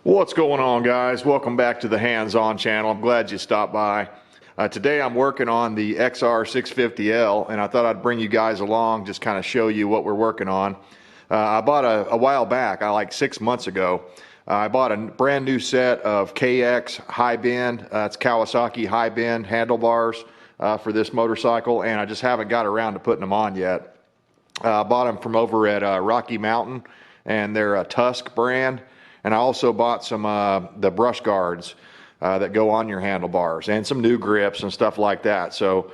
What's going on, guys? Welcome back to the Hands-On channel. I'm glad you stopped by. Today I'm working on the XR650L, and I thought I'd bring you guys along, just kind of show you what we're working on. I bought a while back, like 6 months ago, I bought a brand new set of KX high bend, it's Kawasaki high bend handlebars for this motorcycle, and I just haven't got around to putting them on yet. I bought them from over at Rocky Mountain, and they're a Tusk brand. And I also bought some the brush guards that go on your handlebars, and some new grips and stuff like that. So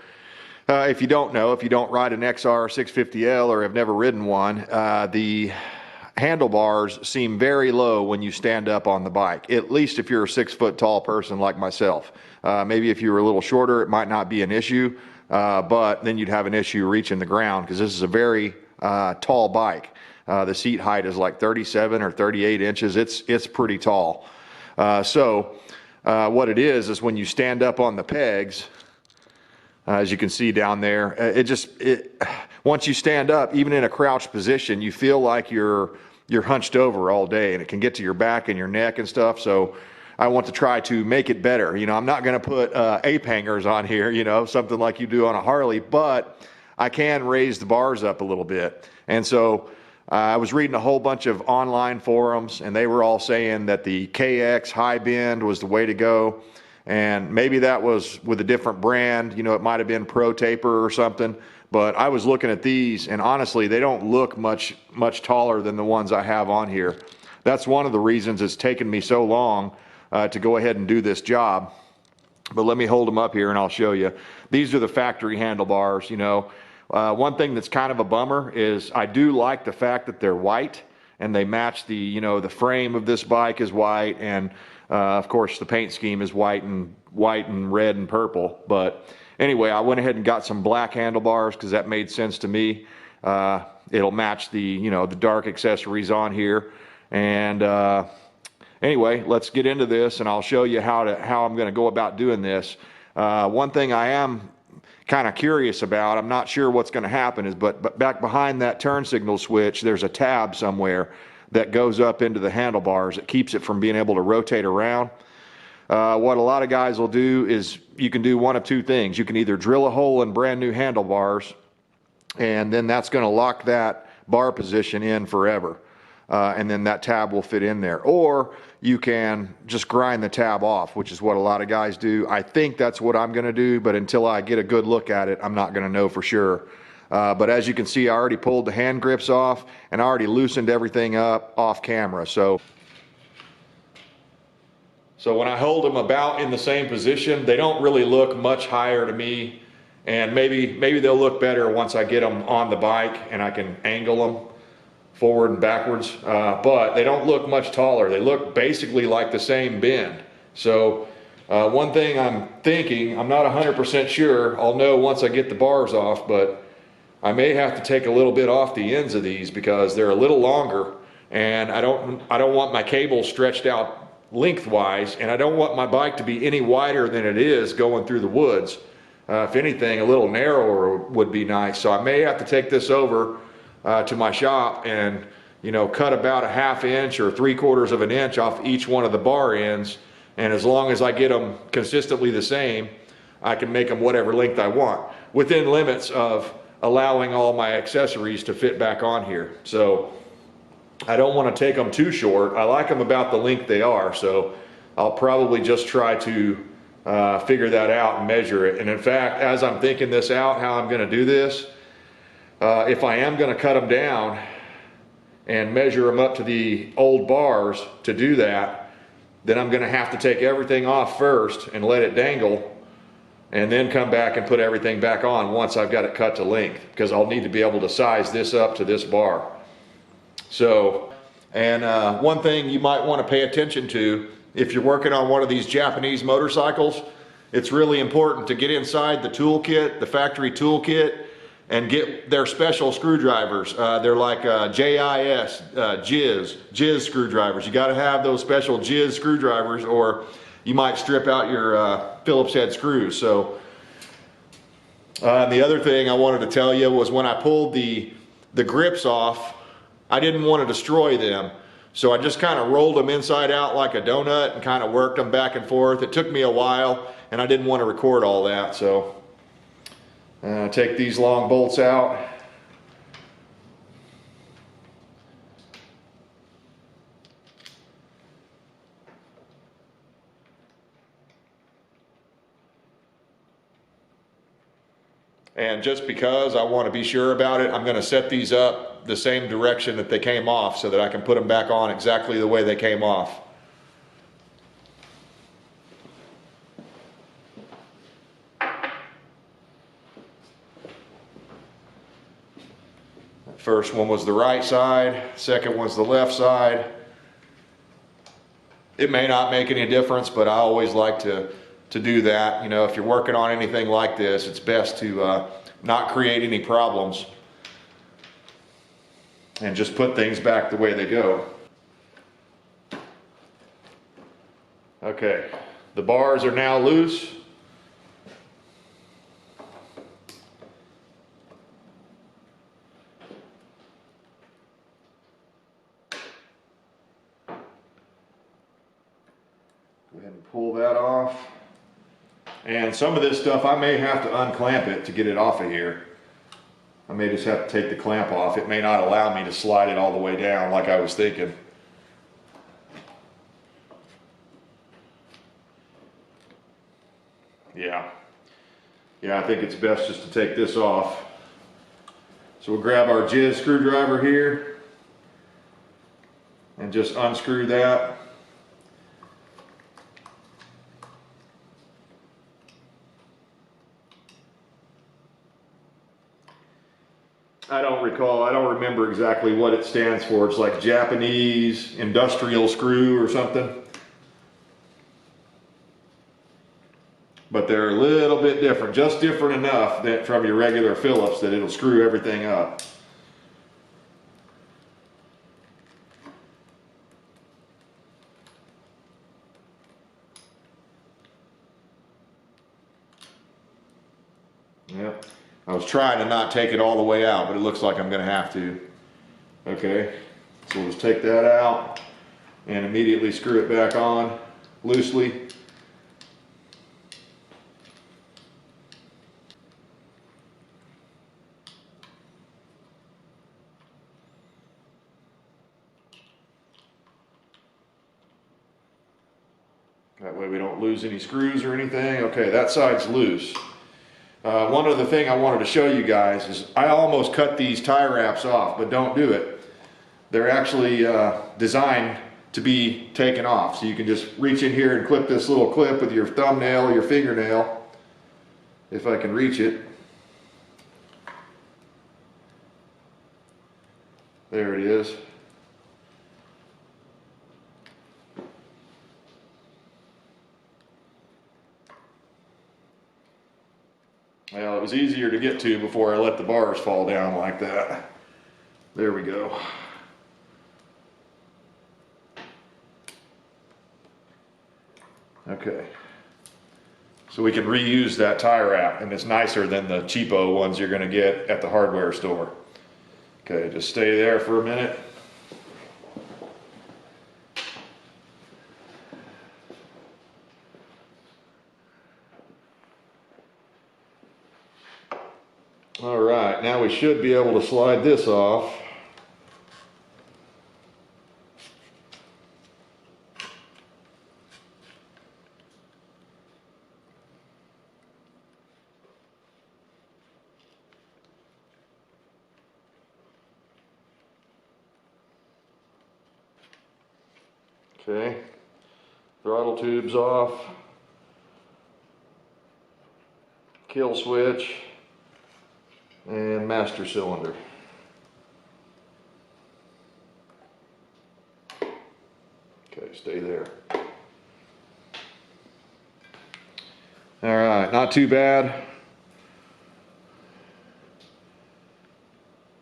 if you don't know, if you don't ride an XR650L or have never ridden one, the handlebars seem very low when you stand up on the bike, at least if you're a 6 foot tall person like myself. Maybe if you were a little shorter, it might not be an issue, but then you'd have an issue reaching the ground, because this is a very tall bike. The seat height is like 37 or 38 inches. It's pretty tall. What it is when you stand up on the pegs, as you can see down there, once you stand up, even in a crouched position, you feel like you're hunched over all day, and it can get to your back and your neck and stuff. So I want to try to make it better. You know, I'm not going to put ape hangers on here, you know, something like you do on a Harley, but I can raise the bars up a little bit. And so I was reading a whole bunch of online forums, and they were all saying that the KX high bend was the way to go. And maybe that was with a different brand, you know, it might have been Pro Taper or something. But I was looking at these, and honestly, they don't look much taller than the ones I have on here. That's one of the reasons it's taken me so long to go ahead and do this job. But let me hold them up here and I'll show you. These are the factory handlebars, you know. One thing that's kind of a bummer is I do like the fact that they're white, and they match the, you know, the frame of this bike is white, and of course the paint scheme is white and red and purple. But anyway, I went ahead and got some black handlebars because that made sense to me. It'll match the, you know, the dark accessories on here. And anyway, let's get into this, and I'll show you how I'm going to go about doing this. One thing I am kind of curious about, I'm not sure what's going to happen, is but back behind that turn signal switch, there's a tab somewhere that goes up into the handlebars. It keeps it from being able to rotate around. What a lot of guys will do is you can do one of two things. You can either drill a hole in brand new handlebars, and then that's going to lock that bar position in forever. And then that tab will fit in there. Or you can just grind the tab off, which is what a lot of guys do. I think that's what I'm going to do, but until I get a good look at it, I'm not going to know for sure. But as you can see, I already pulled the hand grips off, and I already loosened everything up off camera. So when I hold them about in the same position, they don't really look much higher to me. And maybe they'll look better once I get them on the bike and I can angle them forward and backwards, but they don't look much taller. They look basically like the same bend. So one thing I'm thinking, I'm not 100% sure, I'll know once I get the bars off, but I may have to take a little bit off the ends of these because they're a little longer, and I don't want my cable stretched out lengthwise, and I don't want my bike to be any wider than it is going through the woods. If anything, a little narrower would be nice. So I may have to take this over to my shop and, you know, cut about a ½ inch or 3/4 of an inch off each one of the bar ends, and as long as I get them consistently the same, I can make them whatever length I want, within limits of allowing all my accessories to fit back on here. So I don't want to take them too short. I like them about the length they are, so I'll probably just try to figure that out and measure it. And in fact, as I'm thinking this out, how I'm going to do this, if I am going to cut them down and measure them up to the old bars to do that, then I'm going to have to take everything off first and let it dangle, and then come back and put everything back on once I've got it cut to length, because I'll need to be able to size this up to this bar. So, and one thing you might want to pay attention to if you're working on one of these Japanese motorcycles, it's really important to get inside the toolkit, the factory toolkit, and get their special screwdrivers. They're like jizz screwdrivers. You got to have those special jizz screwdrivers, or you might strip out your Phillips head screws. So the other thing I wanted to tell you was when I pulled the grips off, I didn't want to destroy them. So I just kind of rolled them inside out like a donut and kind of worked them back and forth. It took me a while and I didn't want to record all that. So take these long bolts out. And just because I want to be sure about it, I'm going to set these up the same direction that they came off so that I can put them back on exactly the way they came off. First one was the right side, second one's the left side. It may not make any difference, but I always like to do that. You know, if you're working on anything like this, it's best to not create any problems and just put things back the way they go. Okay, the bars are now loose. Go ahead and pull that off. And some of this stuff I may have to unclamp it to get it off of here. I may just have to take the clamp off. It may not allow me to slide it all the way down like I was thinking. Yeah, I think it's best just to take this off. So we'll grab our jizz screwdriver here and just unscrew that. I don't remember exactly what it stands for. It's like Japanese industrial screw or something. But they're a little bit different, just different enough that from your regular Phillips that it'll screw everything up. Yep. I was trying to not take it all the way out, but it looks like I'm going to have to. Okay, so we'll just take that out and immediately screw it back on loosely. That way we don't lose any screws or anything. Okay, that side's loose. One other thing I wanted to show you guys is I almost cut these tie wraps off, but don't do it. They're actually designed to be taken off. So you can just reach in here and clip this little clip with your thumbnail or your fingernail, if I can reach it. There it is. Well, it was easier to get to before I let the bars fall down like that. There we go. Okay. So we can reuse that tie wrap, and it's nicer than the cheapo ones you're going to get at the hardware store. Okay, just stay there for a minute. All right, now we should be able to slide this off. Okay, throttle tubes off, kill switch, and master cylinder. Okay, stay there. All right, not too bad.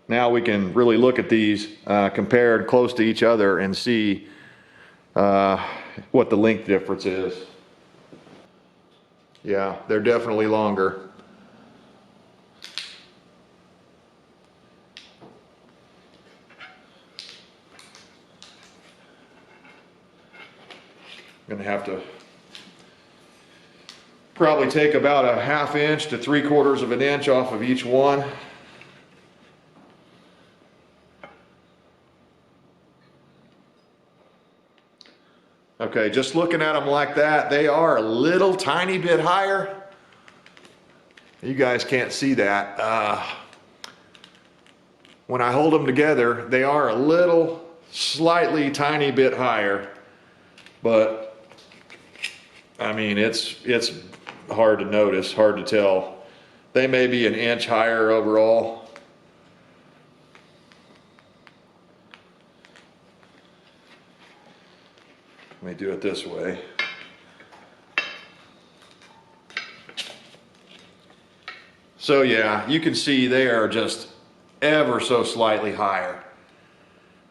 Now we can really look at these compared close to each other and see what the length difference is. Yeah, they're definitely longer. I'm gonna have to probably take about a 1/2 inch to 3/4 of an inch off of each one. Okay, just looking at them like that, they are a little tiny bit higher. You guys can't see that. When I hold them together, they are a little, slightly tiny bit higher, but I mean, it's hard to notice, hard to tell. They may be an inch higher overall. Let me do it this way. So yeah, you can see they are just ever so slightly higher.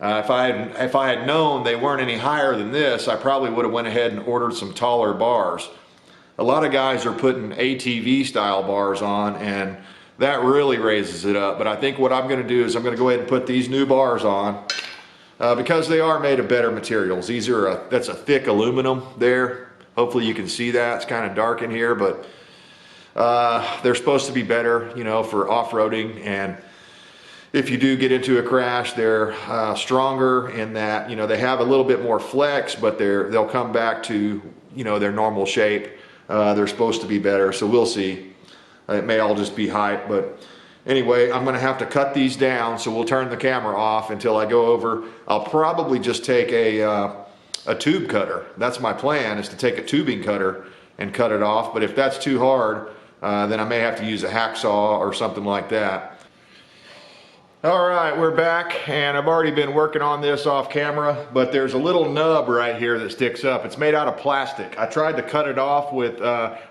If I had known they weren't any higher than this, I probably would have went ahead and ordered some taller bars. A lot of guys are putting ATV style bars on, and that really raises it up. But I think what I'm going to do is I'm going to go ahead and put these new bars on because they are made of better materials. These are that's a thick aluminum there. Hopefully you can see that. It's kind of dark in here, but they're supposed to be better, you know, for off-roading. And if you do get into a crash, they're stronger in that, you know, they have a little bit more flex, but they'll come back to, you know, their normal shape. They're supposed to be better, so we'll see. It may all just be hype, but anyway, I'm gonna have to cut these down, so we'll turn the camera off until I go over. I'll probably just take a tube cutter. That's my plan, is to take a tubing cutter and cut it off. But if that's too hard, then I may have to use a hacksaw or something like that. All right, we're back, and I've already been working on this off camera, but there's a little nub right here that sticks up. It's made out of plastic. I tried to cut it off with,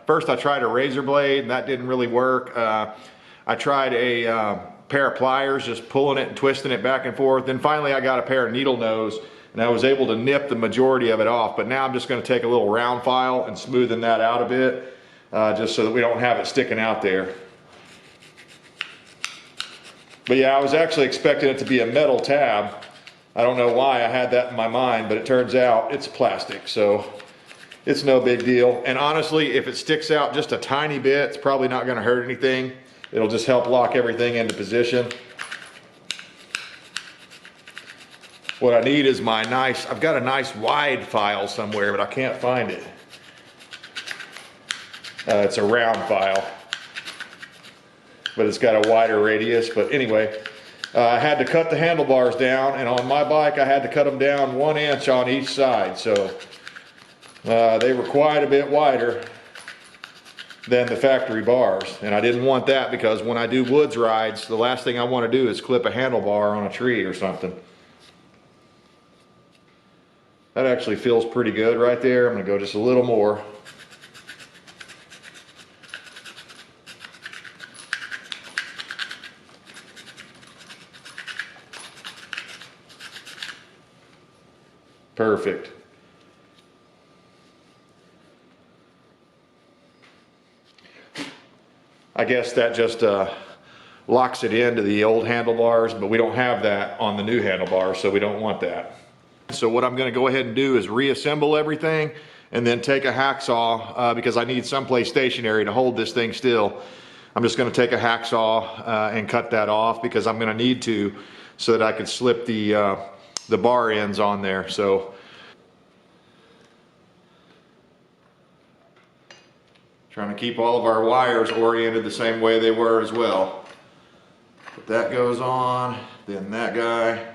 first I tried a razor blade, and that didn't really work. I tried a pair of pliers, just pulling it and twisting it back and forth. Then finally I got a pair of needle nose, and I was able to nip the majority of it off. But now I'm just gonna take a little round file and smoothen that out a bit, just so that we don't have it sticking out there. But yeah, I was actually expecting it to be a metal tab. I don't know why I had that in my mind, but it turns out it's plastic, so it's no big deal. And honestly, if it sticks out just a tiny bit, it's probably not gonna hurt anything. It'll just help lock everything into position. What I need is my nice, I've got a nice wide file somewhere, but I can't find it. It's a round file, but it's got a wider radius. But anyway, I had to cut the handlebars down, and on my bike I had to cut them down 1 inch on each side, so they were quite a bit wider than the factory bars. And I didn't want that, because when I do woods rides, the last thing I want to do is clip a handlebar on a tree or something. That actually feels pretty good right there. I'm going to go just a little more. Perfect. I guess that just locks it into the old handlebars, but we don't have that on the new handlebars, so we don't want that. So what I'm going to go ahead and do is reassemble everything, and then take a hacksaw, because I need someplace stationary to hold this thing still. I'm just going to take a hacksaw and cut that off, because I'm going to need to, so that I can slip the bar ends on there. So trying to keep all of our wires oriented the same way they were as well. But that goes on, then that guy.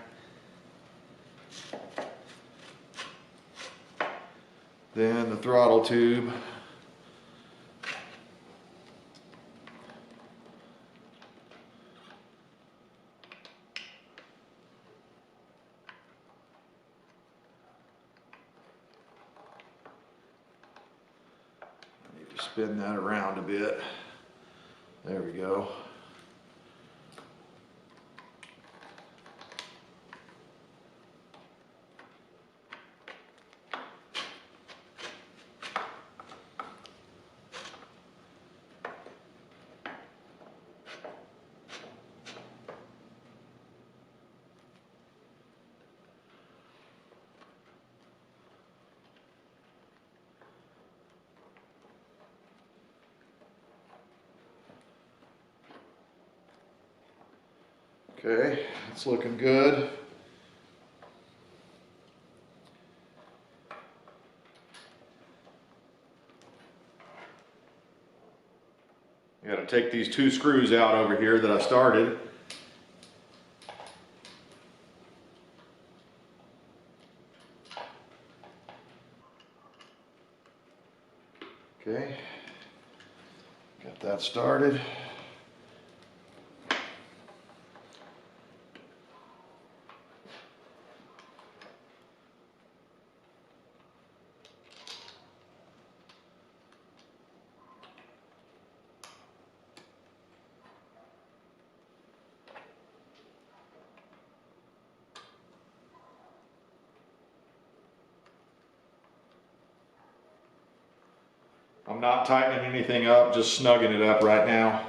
Then the throttle tube. Spin that around a bit. There we go. Okay, it's looking good. I got to take these 2 screws out over here that I started. Okay, got that started. I'm not tightening anything up, just snugging it up right now.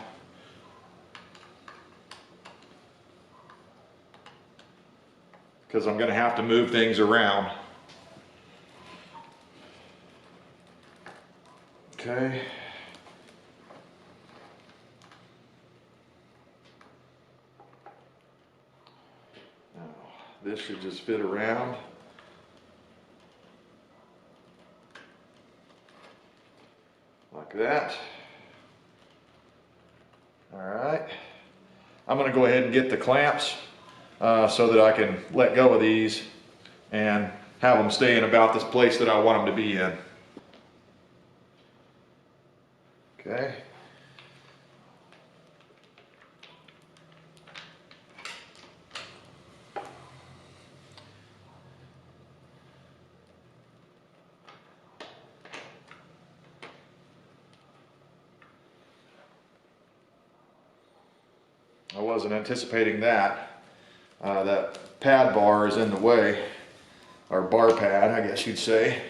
Because I'm going to have to move things around. Okay. Now, this should just fit around. Like that. All right. I'm going to go ahead and get the clamps so that I can let go of these and have them stay in about this place that I want them to be in. Okay. I wasn't anticipating that. That pad bar is in the way, or bar pad, I guess you'd say.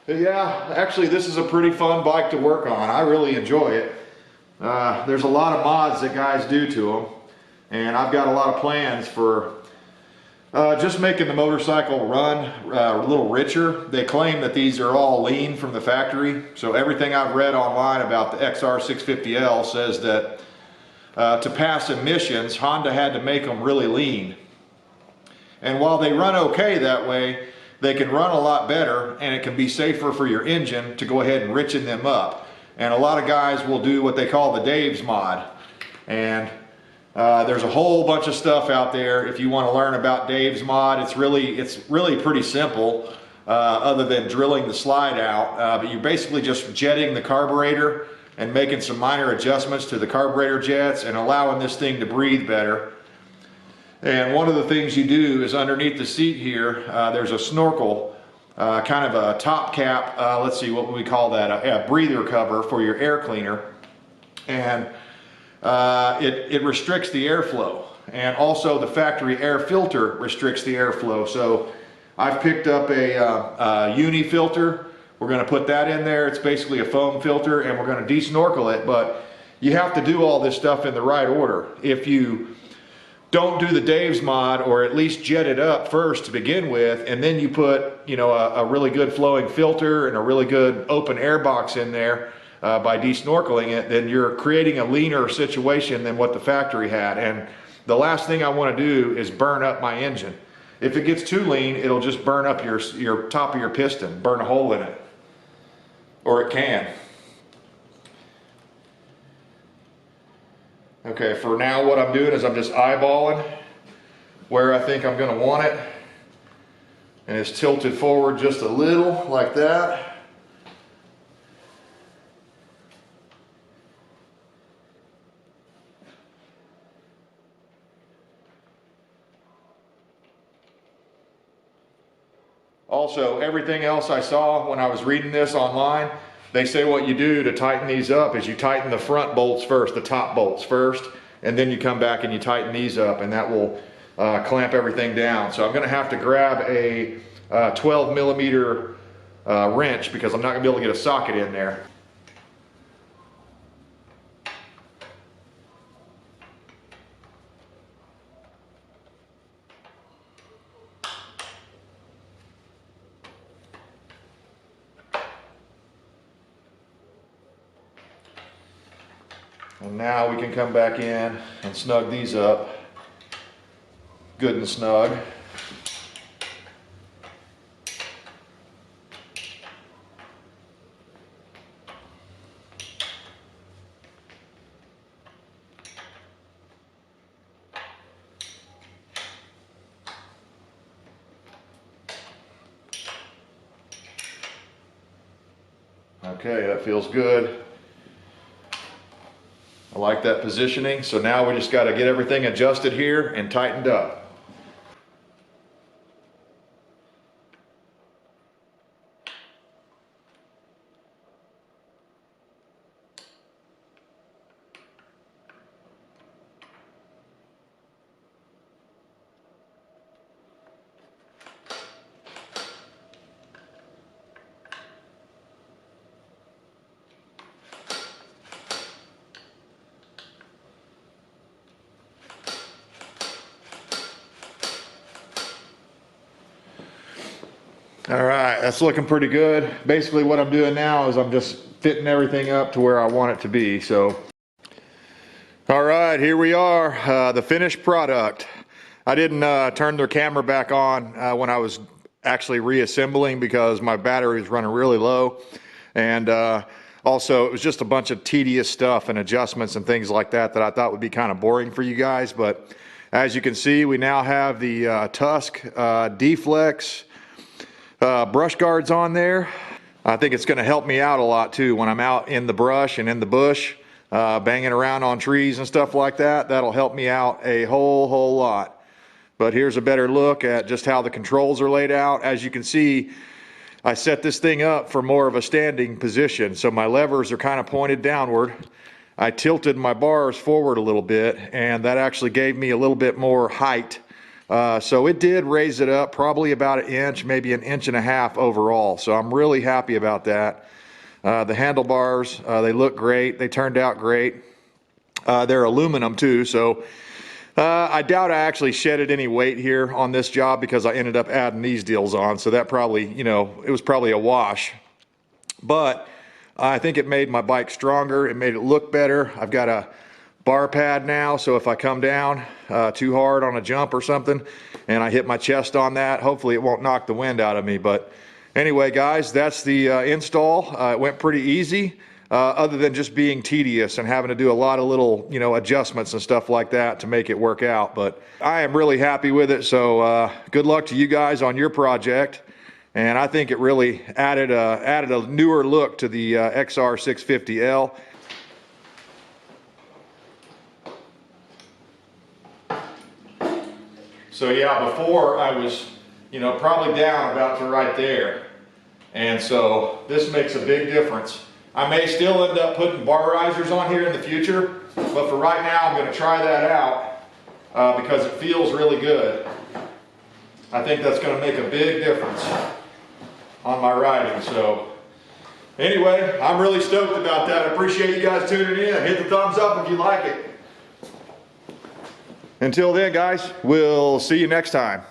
But yeah, actually this is a pretty fun bike to work on. I really enjoy it. There's a lot of mods that guys do to them, and I've got a lot of plans for just making the motorcycle run a little richer. They claim that these are all lean from the factory, so everything I've read online about the XR650L says that to pass emissions, Honda had to make them really lean. And while they run okay that way, they can run a lot better, and it can be safer for your engine to go ahead and richen them up. And a lot of guys will do what they call the Dave's mod. And there's a whole bunch of stuff out there if you want to learn about Dave's mod. It's really pretty simple, other than drilling the slide out. But you're basically just jetting the carburetor and making some minor adjustments to the carburetor jets and allowing this thing to breathe better. And one of the things you do is underneath the seat here, there's a snorkel, kind of a top cap, let's see, what would we call that? A breather cover for your air cleaner. And it restricts the airflow. And also the factory air filter restricts the airflow. So I've picked up a uni filter. We're going to put that in there. It's basically a foam filter, and we're going to de-snorkel it. But you have to do all this stuff in the right order. If you don't do the Dave's mod, or at least jet it up first to begin with, and then you put, you know, a really good flowing filter and a really good open air box in there by de-snorkeling it, then you're creating a leaner situation than what the factory had. And the last thing I want to do is burn up my engine. If it gets too lean, it'll just burn up your top of your piston, burn a hole in it, or it can. Okay, for now what I'm doing is I'm just eyeballing where I think I'm going to want it, and it's tilted forward just a little like that. Also, everything else I saw when I was reading this online, they say what you do to tighten these up is you tighten the front bolts first, the top bolts first, and then you come back and you tighten these up, and that will clamp everything down. So I'm going to have to grab a 12 millimeter wrench, because I'm not going to be able to get a socket in there. And now we can come back in and snug these up good and snug. Okay, that feels good. I like that positioning. So now we just got to get everything adjusted here and tightened up. All right, that's looking pretty good. Basically what I'm doing now is I'm just fitting everything up to where I want it to be. So, all right, here we are, the finished product. I didn't turn the camera back on when I was actually reassembling because my battery was running really low. And also it was just a bunch of tedious stuff and adjustments and things like that that I thought would be kind of boring for you guys. But as you can see, we now have the Tusk D-Flex brush guards on there. I think it's going to help me out a lot too when I'm out in the brush and in the bush, banging around on trees and stuff like that. That'll help me out a whole lot. But here's a better look at just how the controls are laid out. As you can see, I set this thing up for more of a standing position, so my levers are kind of pointed downward. I tilted my bars forward a little bit, and that actually gave me a little bit more height. So it did raise it up probably about an inch, maybe an inch and a half overall. So I'm really happy about that. The handlebars, they look great. They turned out great. They're aluminum too. So I doubt I actually shedded any weight here on this job because I ended up adding these deals on. So that probably, you know, it was probably a wash. But I think it made my bike stronger. It made it look better. I've got a bar pad now, so if I come down too hard on a jump or something and I hit my chest on that, hopefully it won't knock the wind out of me. But anyway, guys, that's the install. It went pretty easy, other than just being tedious and having to do a lot of little, you know, adjustments and stuff like that to make it work out. But I am really happy with it, so good luck to you guys on your project. And I think it really added a newer look to the XR650L. So yeah, before I was, you know, probably down about to right there. And so this makes a big difference. I may still end up putting bar risers on here in the future, but for right now I'm going to try that out because it feels really good. I think that's going to make a big difference on my riding. So anyway, I'm really stoked about that. I appreciate you guys tuning in. Hit the thumbs up if you like it. Until then, guys, we'll see you next time.